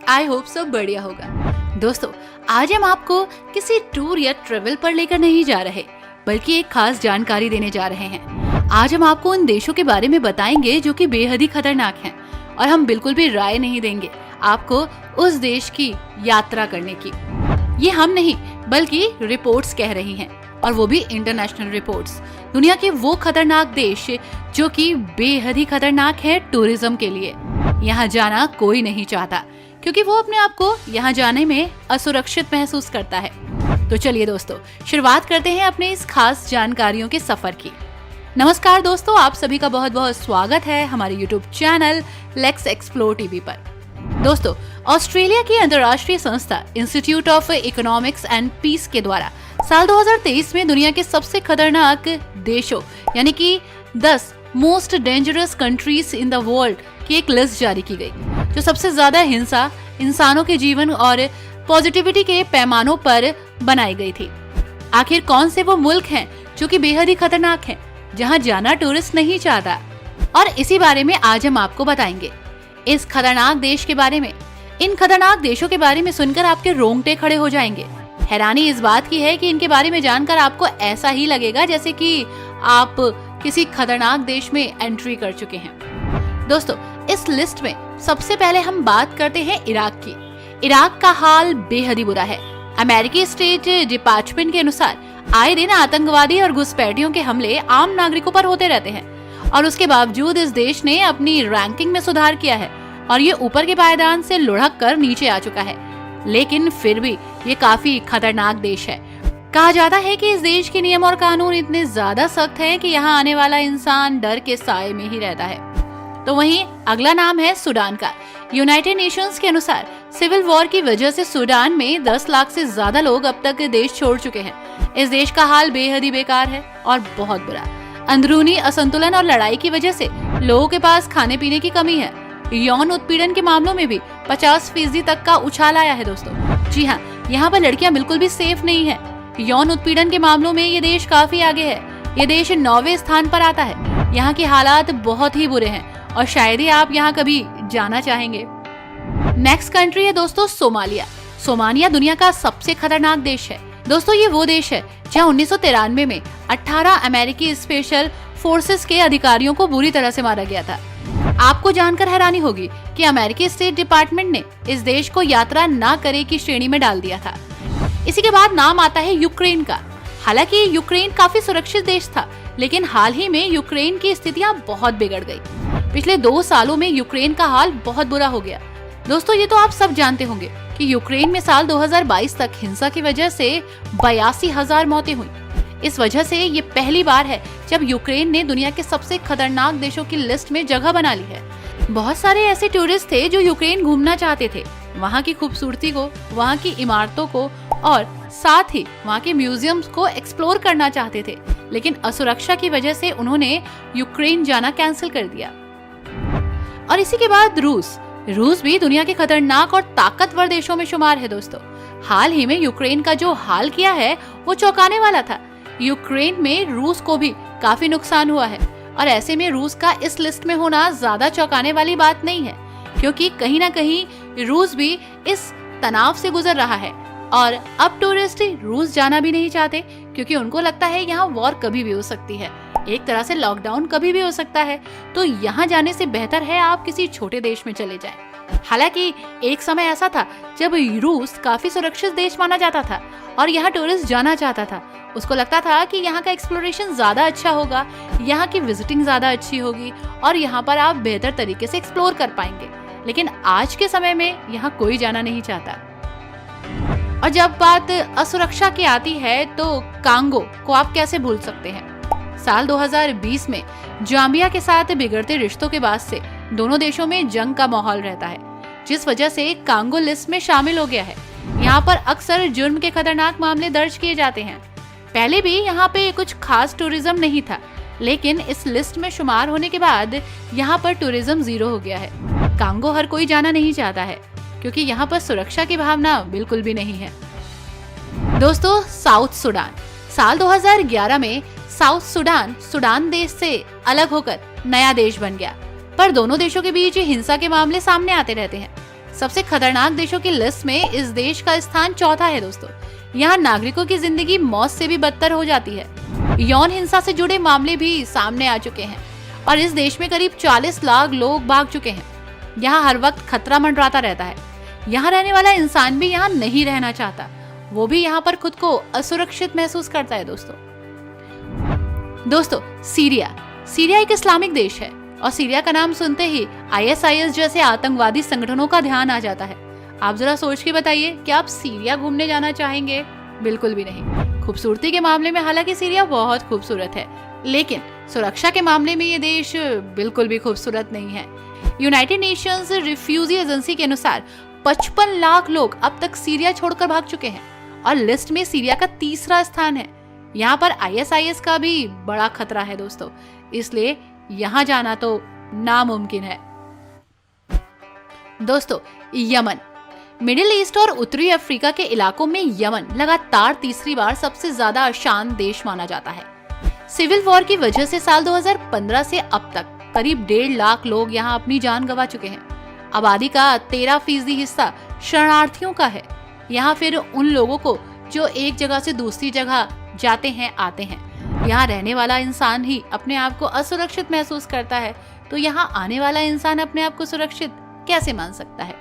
I hope सब बढ़िया होगा। दोस्तों, आज हम आपको किसी टूर या ट्रेवल पर लेकर नहीं जा रहे, बल्कि एक खास जानकारी देने जा रहे हैं। आज हम आपको उन देशों के बारे में बताएंगे जो कि बेहद ही खतरनाक हैं, और हम बिल्कुल भी राय नहीं देंगे आपको उस देश की यात्रा करने की। ये हम नहीं बल्कि रिपोर्ट्स कह रही हैं, और वो भी इंटरनेशनल रिपोर्ट्स। दुनिया के वो खतरनाक देश जो कि बेहद ही खतरनाक है टूरिज्म के लिए। यहाँ जाना कोई नहीं चाहता, क्योंकि वो अपने आप को यहाँ जाने में असुरक्षित महसूस करता है। तो चलिए दोस्तों, शुरुआत करते हैं अपने इस खास जानकारियों के सफर की। नमस्कार दोस्तों, आप सभी का बहुत बहुत स्वागत है हमारे YouTube channel let's explore TV पर। दोस्तों, ऑस्ट्रेलिया की अंतर्राष्ट्रीय संस्था institute of economics and peace के द्वारा साल 2023 में दुनिया के सबसे खतरनाक देशों यानी कि 10 most dangerous countries in the world की एक लिस्ट जारी की गई, जो सबसे ज्यादा हिंसा, इंसानों के जीवन और पॉजिटिविटी के पैमानों पर बनाई गई थी। आखिर कौन से वो मुल्क हैं जो कि बेहद ही खतरनाक हैं, जहां जाना टूरिस्ट नहीं चाहता, और इसी बारे में आज हम आपको बताएंगे। इस खतरनाक देश के बारे में, इन खतरनाक देशों के बारे में सुनकर आपके रोंगटे खड़े हो जाएंगे। हैरानी इस बात की है कि इनके बारे में जानकर आपको ऐसा ही लगेगा जैसे कि आप किसी खतरनाक देश में एंट्री कर चुके हैं। दोस्तों, इस लिस्ट में सबसे पहले हम बात करते हैं इराक की। इराक का हाल बेहद ही बुरा है। अमेरिकी स्टेट डिपार्टमेंट के अनुसार आए दिन आतंकवादी और घुसपैठियों के हमले आम नागरिकों पर होते रहते हैं, और उसके बावजूद इस देश ने अपनी रैंकिंग में सुधार किया है और ये ऊपर के पायदान से लुढ़क कर नीचे आ चुका है। लेकिन फिर भी ये काफी खतरनाक देश है। कहा जाता है कि इस देश के नियम और कानून इतने ज्यादा सख्त हैं कि यहाँ आने वाला इंसान डर के साए में ही रहता है। तो वहीं अगला नाम है सूडान का। यूनाइटेड नेशंस के अनुसार सिविल वॉर की वजह से सूडान में 10 लाख से ज्यादा लोग अब तक देश छोड़ चुके हैं। इस देश का हाल बेहद ही बेकार है और बहुत बुरा। अंदरूनी असंतुलन और लड़ाई की वजह से लोगों के पास खाने पीने की कमी है। यौन उत्पीड़न के मामलों में भी 50% तक का उछाल आया है। दोस्तों, जी हाँ, यहाँ पर लड़कियां बिल्कुल भी सेफ नहीं है। यौन उत्पीड़न के मामलों में ये देश काफी आगे है। ये देश 9वें स्थान पर आता है। यहाँ के हालात बहुत ही बुरे हैं और शायद ही आप यहाँ कभी जाना चाहेंगे। नेक्स्ट कंट्री है दोस्तों सोमालिया। सोमालिया दुनिया का सबसे खतरनाक देश है। दोस्तों, ये वो देश है जहाँ 1993 में 18 अमेरिकी स्पेशल फोर्सेस के अधिकारियों को बुरी तरह से मारा गया था। आपको जानकर हैरानी होगी कि अमेरिकी स्टेट डिपार्टमेंट ने इस देश को यात्रा ना करे की श्रेणी में डाल दिया था। इसी के बाद नाम आता है यूक्रेन का। हालांकि यूक्रेन काफी सुरक्षित देश था, लेकिन हाल ही में यूक्रेन की स्थितियां बहुत बिगड़ गई। पिछले 2 सालों में यूक्रेन का हाल बहुत बुरा हो गया। दोस्तों, ये तो आप सब जानते होंगे कि यूक्रेन में साल 2022 तक हिंसा की वजह से 82,000 मौतें हुई। इस वजह से ये पहली बार है जब यूक्रेन ने दुनिया के सबसे खतरनाक देशों की लिस्ट में जगह बना ली है। बहुत सारे ऐसे टूरिस्ट थे जो यूक्रेन घूमना चाहते थे, वहाँ की खूबसूरती को, वहाँ की इमारतों को और साथ ही वहाँ के म्यूजियम्स को एक्सप्लोर करना चाहते थे, लेकिन असुरक्षा की वजह से उन्होंने यूक्रेन जाना कैंसिल कर दिया। और इसी के बाद रूस भी दुनिया के खतरनाक और ताकतवर देशों में शुमार है। दोस्तों, हाल ही में यूक्रेन का जो हाल किया है वो चौंकाने वाला था। यूक्रेन में रूस को भी काफी नुकसान हुआ है, और ऐसे में रूस का इस लिस्ट में होना ज्यादा चौंकाने वाली बात नहीं है, क्योंकि कहीं ना कहीं रूस भी इस तनाव से गुजर रहा है और अब टूरिस्ट रूस जाना भी नहीं चाहते, क्योंकि उनको लगता है यहाँ वॉर कभी भी हो सकती है, एक तरह से लॉकडाउन कभी भी हो सकता है। तो यहाँ जाने से बेहतर है आप किसी छोटे देश में चले जाएं। हालांकि एक समय ऐसा था जब रूस काफी सुरक्षित देश माना जाता था और यहाँ टूरिस्ट जाना चाहता था। उसको लगता था कि यहाँ का एक्सप्लोरेशन ज्यादा अच्छा होगा, यहाँ की विजिटिंग ज्यादा अच्छी होगी और यहाँ पर आप बेहतर तरीके से एक्सप्लोर कर पाएंगे। लेकिन आज के समय में यहाँ कोई जाना नहीं चाहता। और जब बात असुरक्षा की आती है तो कांगो को आप कैसे भूल सकते हैं। साल 2020 में जाम्बिया के साथ बिगड़ते रिश्तों के बाद से दोनों देशों में जंग का माहौल रहता है, जिस वजह से कांगो लिस्ट में शामिल हो गया है। यहाँ पर अक्सर जुर्म के खतरनाक मामले दर्ज किए जाते हैं। पहले भी यहाँ पे कुछ खास टूरिज्म नहीं था, लेकिन इस लिस्ट में शुमार होने के बाद यहाँ पर टूरिज्म 0 हो गया है। कांगो हर कोई जाना नहीं चाहता है, क्योंकि यहाँ पर सुरक्षा की भावना बिल्कुल भी नहीं है। दोस्तों, साउथ सूडान। साल 2011 में साउथ सूडान देश से अलग होकर नया देश बन गया, पर दोनों देशों के बीच हिंसा के मामले सामने आते रहते हैं। सबसे खतरनाक देशों की लिस्ट में इस देश का स्थान चौथा है दोस्तों। यहाँ नागरिकों की जिंदगी मौत से भी बदतर हो जाती है। यौन हिंसा से जुड़े मामले भी सामने आ चुके हैं और इस देश में करीब 40 लाख लोग भाग चुके हैं। यहाँ हर वक्त खतरा मंडराता रहता है। यहाँ रहने वाला इंसान भी यहाँ नहीं रहना चाहता, वो भी यहाँ पर खुद को असुरक्षित महसूस करता है दोस्तों सीरिया एक इस्लामिक देश है और सीरिया का नाम सुनते ही ISIS जैसे आतंकवादी संगठनों का ध्यान आ जाता है। आप जरा सोच के बताइए, क्या आप सीरिया घूमने जाना चाहेंगे? बिल्कुल भी नहीं। खूबसूरती के मामले में हालांकि सीरिया बहुत खूबसूरत है, लेकिन सुरक्षा के मामले में ये देश बिल्कुल भी खूबसूरत नहीं है। यूनाइटेड नेशंस रिफ्यूजी एजेंसी के अनुसार 55 लाख लोग अब तक सीरिया छोड़कर भाग चुके हैं और लिस्ट में सीरिया का तीसरा स्थान है। यहाँ पर ISIS का भी बड़ा खतरा है दोस्तों, इसलिए यहाँ जाना तो नामुमकिन है। दोस्तों, यमन, मिडिल ईस्ट और उत्तरी अफ्रीका के इलाकों में यमन लगातार तीसरी बार सबसे ज्यादा अशांत देश माना जाता है। सिविल वॉर की वजह से साल 2015 से अब तक करीब 1.5 लाख लोग यहाँ अपनी जान गंवा चुके हैं। आबादी का 13% हिस्सा शरणार्थियों का है। यहाँ फिर उन लोगों को जो एक जगह से दूसरी जगह जाते हैं आते हैं। यहाँ रहने वाला इंसान ही अपने आप को असुरक्षित महसूस करता है, तो यहाँ आने वाला इंसान अपने आप को सुरक्षित कैसे मान सकता है?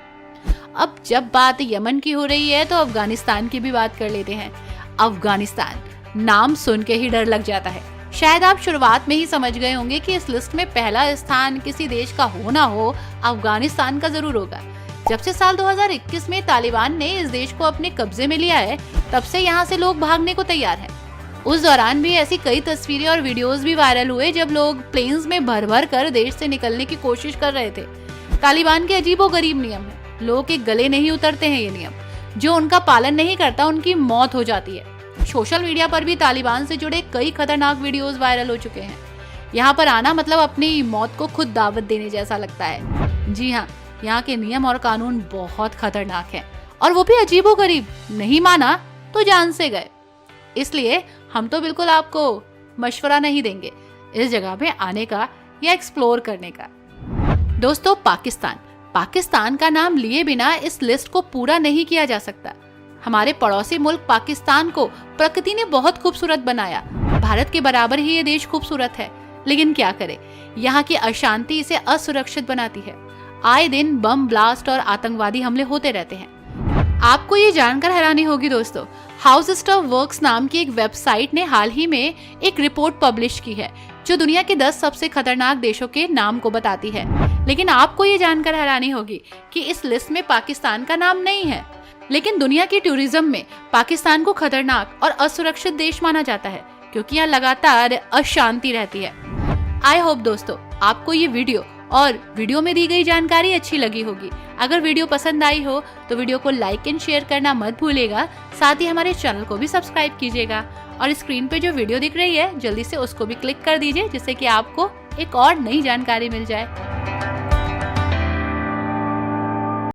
अब जब बात यमन की हो रही है तो अफगानिस्तान की भी बात कर लेते हैं। अफगानिस्तान नाम सुन के ही डर लग जाता है। शायद आप शुरुआत में ही समझ गए होंगे कि इस लिस्ट में पहला स्थान किसी देश का हो ना हो, अफगानिस्तान का जरूर होगा। जब से साल 2021 में तालिबान ने इस देश को अपने कब्जे में लिया है, तब से यहाँ से लोग भागने को तैयार हैं। उस दौरान भी ऐसी कई तस्वीरें और वीडियोस भी वायरल हुए जब लोग प्लेन्स में भर भर कर देश से निकलने की कोशिश कर रहे थे। तालिबान के अजीबोगरीब नियम है, लोगों के गले नहीं उतरते हैं ये नियम। जो उनका पालन नहीं करता उनकी मौत हो जाती है। सोशल मीडिया पर भी तालिबान से जुड़े कई खतरनाक वीडियोस वायरल हो चुके हैं। यहाँ पर आना मतलब अपनी मौत को खुद दावत देने जैसा लगता है। जी हाँ, यहाँ के नियम और कानून बहुत खतरनाक है और वो भी अजीबोगरीब। नहीं माना तो जान से गए। इसलिए हम तो बिल्कुल आपको मशवरा नहीं देंगे इस जगह पे आने का या एक्सप्लोर करने का। दोस्तों, पाकिस्तान का नाम लिए बिना इस लिस्ट को पूरा नहीं किया जा सकता। हमारे पड़ोसी मुल्क पाकिस्तान को प्रकृति ने बहुत खूबसूरत बनाया। भारत के बराबर ही ये देश खूबसूरत है, लेकिन क्या करे, यहाँ की अशांति इसे असुरक्षित बनाती है। आए दिन बम ब्लास्ट और आतंकवादी हमले होते रहते हैं। आपको ये जानकर हैरानी होगी दोस्तों, हाउस स्टफ वर्क्स नाम की एक वेबसाइट ने हाल ही में एक रिपोर्ट पब्लिश की है जो दुनिया के 10 सबसे खतरनाक देशों के नाम को बताती है। लेकिन आपको ये जानकर हैरानी होगी कि इस लिस्ट में पाकिस्तान का नाम नहीं है। लेकिन दुनिया की टूरिज्म में पाकिस्तान को खतरनाक और असुरक्षित देश माना जाता है, क्योंकि यहाँ लगातार अशांति रहती है। आई होप दोस्तों आपको ये वीडियो में दी गई जानकारी अच्छी लगी होगी। अगर वीडियो पसंद आई हो तो वीडियो को लाइक एंड शेयर करना मत भूलिएगा। साथ ही हमारे चैनल को भी सब्सक्राइब कीजिएगा और स्क्रीन पे जो वीडियो दिख रही है जल्दी से उसको भी क्लिक कर दीजिए, जिससे कि आपको एक और नई जानकारी मिल जाए।